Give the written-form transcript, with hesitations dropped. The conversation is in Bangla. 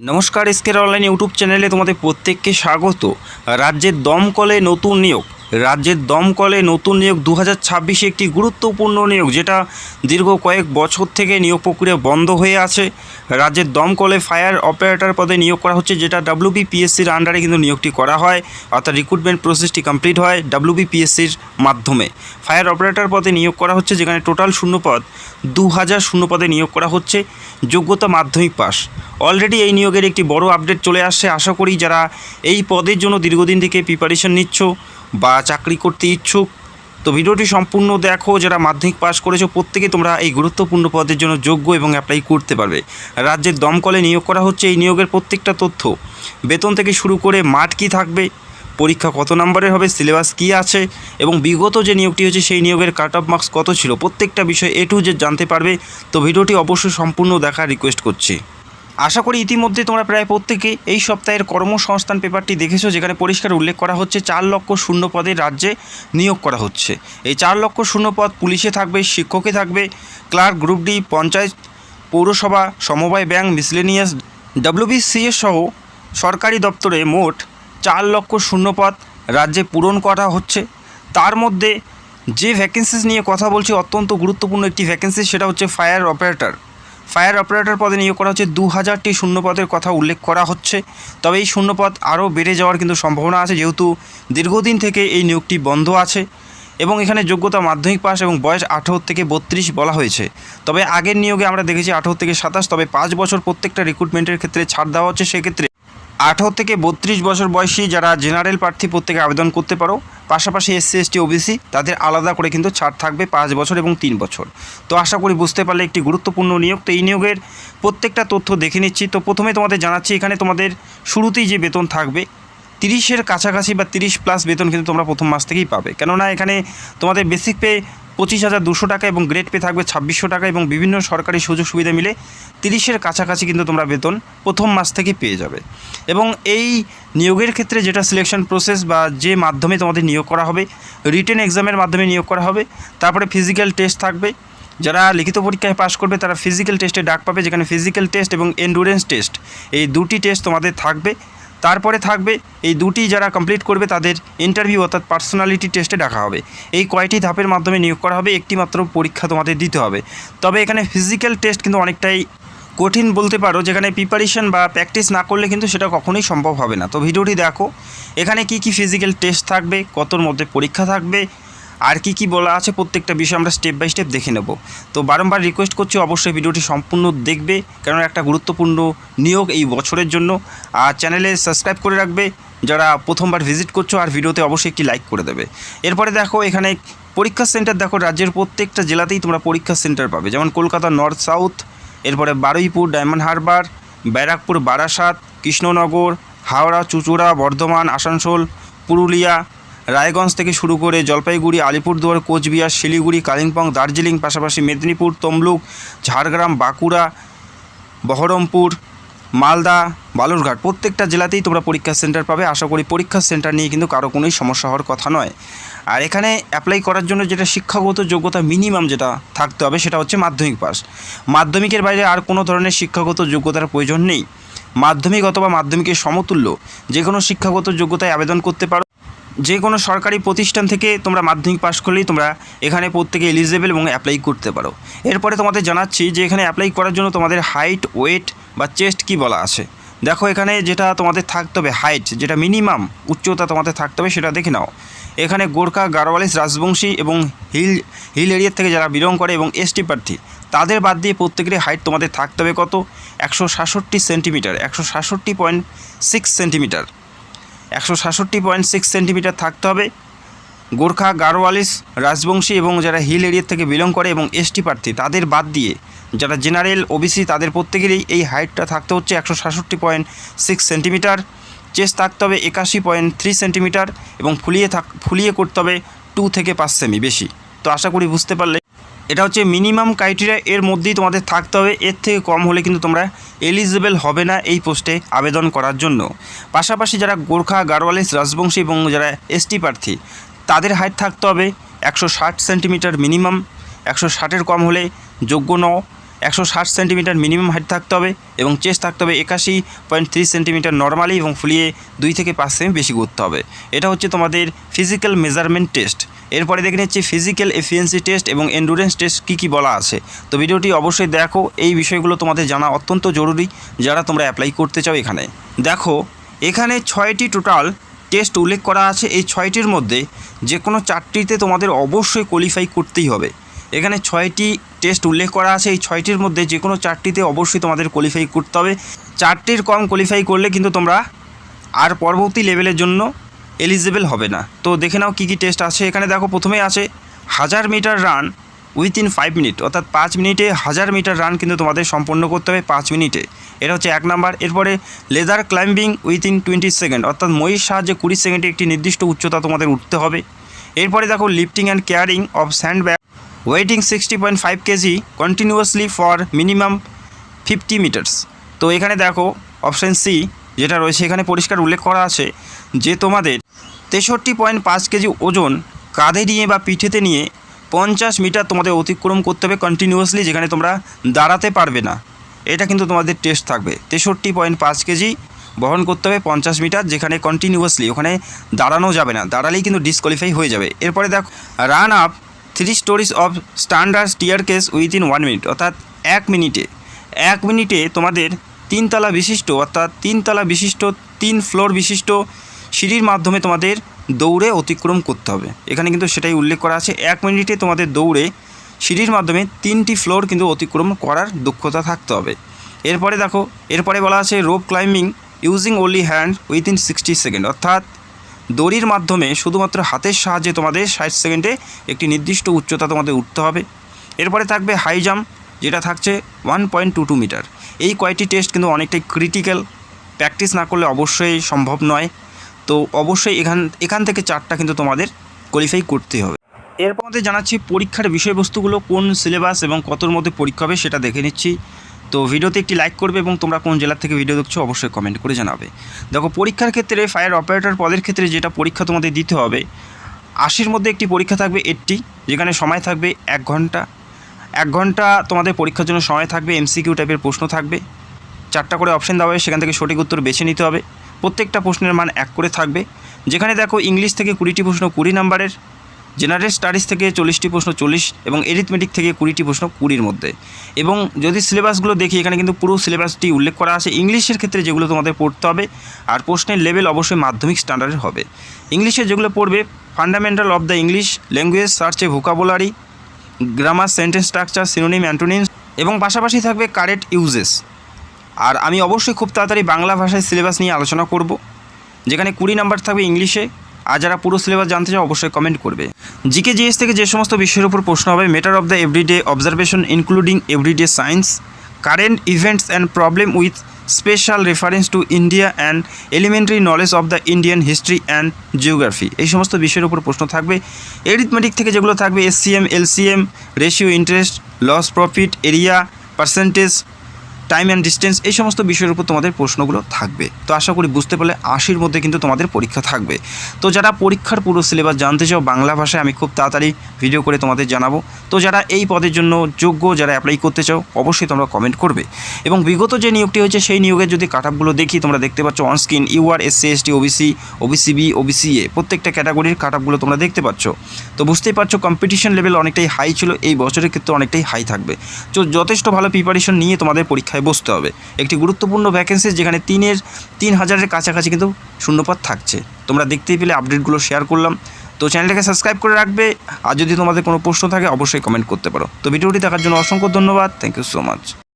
নমস্কার, এসকে অনলাইন ইউটিউব চ্যানেলে তোমাদের প্রত্যেককে স্বাগত। রাজ্যের দমকলে নতুন নিয়োগ। 2026 একটি গুরুত্বপূর্ণ নিয়োগ, যেটা দীর্ঘ কয়েক বছর থেকে নিয়োগ প্রক্রিয়া বন্ধ হয়ে আছে। রাজ্যের দমকলে ফায়ার অপারেটর পদে নিয়োগ করা হচ্ছে, যেটা WBPSCর আন্ডারে কিন্তু নিয়োগটি করা হয়, অর্থাৎ রিক্রুটমেন্ট প্রসেসটি কমপ্লিট হয় WBPSCর মাধ্যমে। ফায়ার অপারেটর পদে নিয়োগ করা হচ্ছে, যেখানে টোটাল শূন্যপদ 2000 শূন্যপদে নিয়োগ করা হচ্ছে। যোগ্যতা মাধ্যমিক পাস। অলরেডি এই নিয়োগের একটি বড় আপডেট চলে আসছে। আশা করি যারা এই পদের জন্য দীর্ঘদিন থেকে প্রিপারেশন নিচ্ছ বা চাকরি করতে ইচ্ছুক, তো ভিডিওটি সম্পূর্ণ দেখো। যারা মাধ্যমিক পাস করেছো প্রত্যেকে তোমরা এই গুরুত্বপূর্ণ পদের জন্য যোগ্য এবং অ্যাপ্লাই করতে পারবে। রাজ্যের দমকলে নিয়োগ করা হচ্ছে। এই নিয়োগের প্রত্যেকটা তথ্য, বেতন থেকে শুরু করে মাঠ কী থাকবে, পরীক্ষা কত নম্বরের হবে, সিলেবাস কী আছে এবং বিগত যে নিয়োগটি হয়েছে সেই নিয়োগের কাট অফ মার্কস কত ছিল, প্রত্যেকটা বিষয় A to Z জানতে পারবে। তো ভিডিওটি অবশ্যই সম্পূর্ণ দেখার রিকোয়েস্ট করছি। আশা করি ইতিমধ্যে তোমরা প্রায় প্রত্যেকে এই সপ্তাহের কর্মসংস্থান পেপারটি দেখেছো, যেখানে পরিষ্কার উল্লেখ করা হচ্ছে 4 লক্ষ শূন্য পদে রাজ্যে নিয়োগ করা হচ্ছে। এই 4 লক্ষ শূন্য পদ পুলিশে থাকবে, শিক্ষকে থাকবে, ক্লার্ক, গ্রুপ ডি, পঞ্চায়েত, পৌরসভা, সমবায় ব্যাংক, মিসলেনিয়াস, WBCS সহ সরকারি দপ্তরে মোট 4 লক্ষ শূন্য পদ রাজ্যে পূরণ করা হচ্ছে। তার মধ্যে যে ভ্যাকেন্সিস নিয়ে কথা বলছি, অত্যন্ত গুরুত্বপূর্ণ একটি ভ্যাকেন্সি, সেটা হচ্ছে ফায়ার অপারেটর। ফায়ার অপারেটর পদে নিয়োগ করা হচ্ছে। 2000টি শূন্যপদের কথা উল্লেখ করা হচ্ছে। তবে এই শূন্যপদ আরও বেড়ে যাওয়ার কিন্তু সম্ভাবনা আছে, যেহেতু দীর্ঘদিন থেকে এই নিয়োগটি বন্ধ আছে। এবং এখানে যোগ্যতা মাধ্যমিক পাস এবং বয়স 18 থেকে 32 বলা হয়েছে। তবে আগের নিয়োগে আমরা দেখেছি 18 থেকে 27, তবে 5 বছর প্রত্যেকটা রিক্রুটমেন্টের ক্ষেত্রে ছাড় দেওয়া হচ্ছে। সেক্ষেত্রে 18 থেকে 32 বছর বয়সী যারা জেনারেল প্রার্থী প্রত্যেকে আবেদন করতে পারো। পাশাপাশি SC ST OBC তাদের আলাদা করে কিন্তু ছাড় থাকবে 5 বছর এবং 3 বছর। তো আশা করি বুঝতে পারলে একটি গুরুত্বপূর্ণ নিয়োগ। তো এই নিয়োগের প্রত্যেকটা তথ্য দেখে নিচ্ছি। তো প্রথমে তোমাদের জানাচ্ছি, এখানে তোমাদের শুরুতেই যে বেতন থাকবে 30-এর কাছাকাছি বা 30+ বেতন কিন্তু তোমরা প্রথম মাস থেকেই পাবে। কেননা এখানে তোমাদের বেসিক পে 25,200 টাকা এবং গ্রেড পে থাকবে 2600 টাকা এবং বিভিন্ন সরকারি সুযোগ সুবিধা মিলে 30-এর কাছাকাছি কিন্তু তোমরা বেতন প্রথম মাস থেকে পেয়ে যাবে। এবং এই নিয়োগের ক্ষেত্রে যেটা সিলেকশন প্রসেস বা যে মাধ্যমে তোমাদের নিয়োগ করা হবে, রিটেন এক্সামের মাধ্যমে নিয়োগ করা হবে। তারপরে ফিজিক্যাল টেস্ট থাকবে। যারা লিখিত পরীক্ষায় পাশ করবে তারা ফিজিক্যাল টেস্টে ডাক পাবে, যেখানে ফিজিক্যাল টেস্ট এবং এন্ডুরেন্স টেস্ট, এই দুটি টেস্ট তোমাদের থাকবে। তারপরে থাকবে এই দুটি যারা কমপ্লিট করবে তাদের ইন্টারভিউ অর্থাৎ পার্সোনালিটি টেস্টে ডাকা হবে। এই কয়টি ধাপের মাধ্যমে নিয়োগ করা হবে, একটি মাত্র পরীক্ষা তোমাদের দিতে হবে। তবে এখানে ফিজিক্যাল টেস্ট কিন্তু অনেকটাই কঠিন বলতে পারো, যেখানে প্রিপারেশন বা প্র্যাকটিস না করলে কিন্তু সেটা কখনোই সম্ভব হবে না। তো ভিডিওটি দেখো, এখানে কি কি ফিজিক্যাল টেস্ট থাকবে, কতর মধ্যে পরীক্ষা থাকবে, আর কি কি বলা আছে, প্রত্যেকটা বিষয় আমরা স্টেপ বাই স্টেপ দেখে নেব। তো বারংবার রিকোয়েস্ট করছি অবশ্যই ভিডিওটি সম্পূর্ণ দেখবে, কারণ একটা গুরুত্বপূর্ণ নিয়োগ এই বছরের জন্য। আর চ্যানেলে সাবস্ক্রাইব করে রাখবে যারা প্রথমবার ভিজিট করছো, আর ভিডিওতে অবশ্যই একটি লাইক করে দেবে। এরপরে দেখো এখানে পরীক্ষা সেন্টার দেখো, রাজ্যের প্রত্যেকটা জেলাতেই তোমরা পরীক্ষা সেন্টার পাবে, যেমন কলকাতা নর্থ সাউথ, এরপরে বারুইপুর, ডায়মন্ড হারবার, ব্যারাকপুর, বারাসাত, কৃষ্ণনগর, হাওড়া, চুঁচুড়া, বর্ধমান, আসানসোল, পুরুলিয়া, রায়গঞ্জ থেকে শুরু করে জলপাইগুড়ি, আলিপুরদুয়ার, কোচবিহার, শিলিগুড়ি, কালিম্পং, দার্জিলিং, পাশাপাশি মেদিনীপুর, তমলুক, ঝাড়গ্রাম, বাঁকুড়া, বহরমপুর, মালদা, বালুরঘাট, প্রত্যেকটা জেলাতেই তোমরা পরীক্ষা সেন্টার পাবে। আশা করি পরীক্ষা সেন্টার নিয়ে কিন্তু কারো কোনোই সমস্যা হওয়ার কথা নয়। আর এখানে অ্যাপ্লাই করার জন্য যেটা শিক্ষাগত যোগ্যতা মিনিমাম যেটা থাকতে হবে, সেটা হচ্ছে মাধ্যমিক পাস। মাধ্যমিকের বাইরে আর কোনো ধরনের শিক্ষাগত যোগ্যতার প্রয়োজন নেই। মাধ্যমিক অথবা মাধ্যমিকের সমতুল্য যে কোনো শিক্ষাগত যোগ্যতায় আবেদন করতে পারো। যে কোনো সরকারি প্রতিষ্ঠান থেকে তোমরা মাধ্যমিক পাস করলেই তোমরা এখানে প্রত্যেকে এলিজিবল এবং অ্যাপ্লাই করতে পারো। এরপরে তোমাদের জানাচ্ছি যে এখানে অ্যাপ্লাই করার জন্য তোমাদের হাইট, ওয়েট বা চেস্ট কি বলা আছে। দেখো এখানে যেটা তোমাদের থাকতে হবে, হাইট যেটা মিনিমাম উচ্চতা তোমাদের থাকতে হবে সেটা দেখে নাও। এখানে গোর্খা, গাড়োয়ালিস, রাজবংশী এবং হিল এরিয়া থেকে যারা বিলং করে এবং ST প্রার্থী তাদের বাদ দিয়ে প্রত্যেকেরই হাইট তোমাদের থাকতে হবে কত, 166 সেন্টিমিটার, 166.6 সেন্টিমিটার, 166.6 সেন্টিমিটার থাকতে হবে। গোর্খা, গাড়োয়ালিস, রাজবংশী এবং যারা হিল এরিয়া থেকে বিলং করে এবং ST প্রার্থী তাদের বাদ দিয়ে যারা জেনারেল OBC তাদের প্রত্যেকেরই এই হাইটটা থাকতে হচ্ছে 166.6 সেন্টিমিটার। চেস্ট থাকতে হবে 81.3 সেন্টিমিটার এবং ফুলিয়ে করতে হবে 2 থেকে 5 সেমি বেশি। তো আশা করি বুঝতে পারলে এটা হচ্ছে মিনিমাম ক্রাইটেরিয়া, এর মধ্যেই তোমাদের থাকতে হবে। এর থেকে কম হলে কিন্তু তোমরা এলিজিবল হবে না এই পোস্টে আবেদন করার জন্য। পাশাপাশি যারা গোর্খা, গাড়োয়ালিস, রাজবংশী এবং যারা ST প্রার্থী তাদের হাইট থাকতে হবে 160 সেন্টিমিটার মিনিমাম, 160-এর কম হলে যোগ্য নও। 160 সেন্টিমিটার মিনিমাম হাইট থাকতে হবে এবং চেস্ট থাকতে হবে 81.3 সেন্টিমিটার নর্মালি এবং ফুলিয়ে 2 থেকে 5 সেমি বেশি করতে হবে। এটা হচ্ছে তোমাদের ফিজিক্যাল মেজারমেন্ট টেস্ট। এরপরে দেখে নিচ্ছি ফিজিক্যাল এফিসিয়েন্সি টেস্ট এবং এন্ডুরেন্স টেস্ট কী বলা আছে। তো ভিডিওটি অবশ্যই দেখো, এই বিষয়গুলো তোমাদের জানা অত্যন্ত জরুরি যারা তোমরা অ্যাপ্লাই করতে চাও। এখানে দেখো, এখানে 6টি টোটাল টেস্ট উল্লেখ করা আছে। এই 6টির মধ্যে যে কোনো 4টিতে তোমাদের অবশ্যই কোয়ালিফাই করতেই হবে। এখানে 6টি টেস্ট উল্লেখ করা আছে, এই 6টির মধ্যে যে কোনো 4টিতে অবশ্যই তোমাদের কোয়ালিফাই করতে হবে। 4টির কম কোয়ালিফাই করলে কিন্তু তোমরা আর পরবর্তী লেভেলের জন্য এলিজিবল হবে না। তো দেখে নাও কী কী টেস্ট আছে। এখানে দেখো, প্রথমেই আছে 1000 মিটার রান উইথিন 5 মিনিট, অর্থাৎ 5 মিনিটে 1000 মিটার রান কিন্তু তোমাদের সম্পন্ন করতে হবে 5 মিনিটে। এটা হচ্ছে 1 নাম্বার। এরপরে লেদার ক্লাইম্বিং উইথিন 20 সেকেন্ড, অর্থাৎ মহির সাহায্যে 20 সেকেন্ডে একটি নির্দিষ্ট উচ্চতা তোমাদের উঠতে হবে। এরপরে দেখো, lifting and carrying of sandbag ওয়েটিং 60.5 kg continuously for minimum 50 metres. তো এখানে দেখো অপশান সি যেটা রয়েছে, এখানে পরিষ্কার উল্লেখ করা আছে যে তোমাদের 63.5 কেজি ওজন কাঁধে নিয়ে বা পিঠেতে নিয়ে 50 মিটার তোমাদের অতিক্রম করতে হবে কন্টিনিউয়াসলি, যেখানে তোমরা দাঁড়াতে পারবে না। এটা কিন্তু তোমাদের টেস্ট থাকবে। 63.5 কেজি বহন করতে হবে 50 মিটার, যেখানে কন্টিনিউয়াসলি, ওখানে দাঁড়ানো যাবে না, দাঁড়ালেই কিন্তু ডিসকোয়ালিফাই হয়ে যাবে। এরপরে দেখো, run up 3 stories of standard staircase within 1 minute, অর্থাৎ 1 মিনিটে তোমাদের 3 তলা বিশিষ্ট, অর্থাৎ 3 তলা বিশিষ্ট 3 ফ্লোর বিশিষ্ট সিঁড়ির মাধ্যমে তোমাদের দৌড়ে অতিক্রম করতে হবে। এখানে কিন্তু সেটাই উল্লেখ করা আছে, 1 মিনিটে তোমাদের দৌড়ে সিঁড়ির মাধ্যমে 3টি ফ্লোর কিন্তু অতিক্রম করার দক্ষতা থাকতে হবে। এরপরে দেখো, এরপরে বলা আছে rope climbing using only hand within 60 second, অর্থাৎ দড়ির মাধ্যমে শুধুমাত্র হাতের সাহায্যে তোমাদের 60 সেকেন্ডে একটি নির্দিষ্ট উচ্চতা তোমাদের উঠতে হবে। এরপরে থাকবে হাই জাম্প, যেটা থাকছে 1.22 মিটার। এই কয়টি টেস্ট কিন্তু অনেকটাই ক্রিটিক্যাল, প্র্যাকটিস না করলে অবশ্যই সম্ভব নয়। তো অবশ্যই এখান থেকে 4টা কিন্তু তোমাদের কোয়ালিফাই করতে হবে। এরপর আমাদের জানাচ্ছি পরীক্ষার বিষয়বস্তুগুলো, কোন সিলেবাস এবং কতর মধ্যে পরীক্ষা হবে সেটা দেখে নিচ্ছি। তো ভিডিওতে একটি লাইক করবে এবং তোমরা কোন জেলা থেকে ভিডিও দেখছো অবশ্যই কমেন্ট করে জানাবে। দেখো, পরীক্ষার ক্ষেত্রে ফায়ার অপারেটর পদের ক্ষেত্রে যেটা পরীক্ষা তোমাদের দিতে হবে, 80-র মধ্যে একটি পরীক্ষা থাকবে 80, যেখানে সময় থাকবে 1 ঘন্টা। 1 ঘন্টা তোমাদের পরীক্ষার জন্য সময় থাকবে। এমসিকিউ টাইপের প্রশ্ন থাকবে, 4টা করে অপশান দেওয়া হবে, সেখান থেকে সঠিক উত্তর বেছে নিতে হবে। প্রত্যেকটা প্রশ্নের মান 1 করে থাকবে। যেখানে দেখো, ইংলিশ থেকে 20টি প্রশ্ন 20 নাম্বারের, জেনারেল স্টাডিজ থেকে 40টি প্রশ্ন 40 এবং এরিথমেটিক থেকে 20টি প্রশ্ন 20-র মধ্যে। এবং যদি সিলেবাসগুলো দেখি, এখানে কিন্তু পুরো সিলেবাসটি উল্লেখ করা আছে। ইংলিশের ক্ষেত্রে যেগুলো তোমাদের পড়তে হবে, আর প্রশ্নের লেভেল অবশ্যই মাধ্যমিক স্ট্যান্ডার্ডের হবে। ইংলিশে যেগুলো পড়বে, fundamental of the English language, সার্চে vocabulary, grammar, sentence structure, synonym, antonyms এবং পাশাপাশি থাকবে কারেক্ট ইউজেস। আর আমি অবশ্যই খুব তাড়াতাড়ি বাংলা ভাষায় সিলেবাস নিয়ে আলোচনা করব, যেখানে 20 নাম্বার থাকবে ইংলিশে। আর যারা পুরো সিলেবাস জানতে চাও অবশ্যই কমেন্ট করবে। জিকে জিএস থেকে যে সমস্ত বিষয়ের উপর প্রশ্ন হবে, matter of the everyday observation including everyday science, current events and problem with special reference to India and elementary knowledge of the Indian history and geography, এই সমস্ত বিষয়ের উপর প্রশ্ন থাকবে। এরিথমেটিক থেকে যেগুলো থাকবে, SCM, LCM, ratio, interest, loss, profit, area, percentage, time and distance, এই সমস্ত বিষয়ের উপর তোমাদের প্রশ্নগুলো থাকবে। তো আশা করি বুঝতে পারলে 80-র মধ্যে কিন্তু তোমাদের পরীক্ষা থাকবে। তো যারা পরীক্ষার পুরো সিলেবাস জানতে চাও বাংলা ভাষায়, আমি খুব তাড়াতাড়ি ভিডিও করে তোমাদের জানাবো। তো যারা এই পদের জন্য যোগ্য, যারা অ্যাপ্লাই করতে চাও অবশ্যই তোমরা কমেন্ট করবে। এবং বিগত যে নিয়োগটি হয়েছে সেই নিয়োগের যদি কাটআপগুলো দেখি, তোমরা দেখতে পাচ্ছ on screen UR, SC, ST, OBC, OBC B, OBC A, প্রত্যেকটা ক্যাটাগরির কাটআপগুলো তোমরা দেখতে পাচ্ছ। তো বুঝতেই পারছো কম্পিটিশন লেভেল অনেকটাই হাই ছিল, এই বছরের ক্ষেত্রে অনেকটাই হাই থাকবে। তো যথেষ্ট ভালো প্রিপারেশন নিয়ে তোমাদের পরীক্ষায় বসতে হবে। একটি গুরুত্বপূর্ণ ভ্যাকেন্সি, যেখানে 3000-এর কাছাকাছি কিন্তু শূন্যপদ থাকছে। তোমরা দেখতেই পেলে আপডেটগুলো শেয়ার করলাম। তো চ্যানেলটাকে সাবস্ক্রাইব করে রাখবে, আর যদি তোমাদের কোনো প্রশ্ন থাকে অবশ্যই কমেন্ট করতে পারো। তো ভিডিওটি দেখার জন্য অসংখ্য ধন্যবাদ। Thank you so much.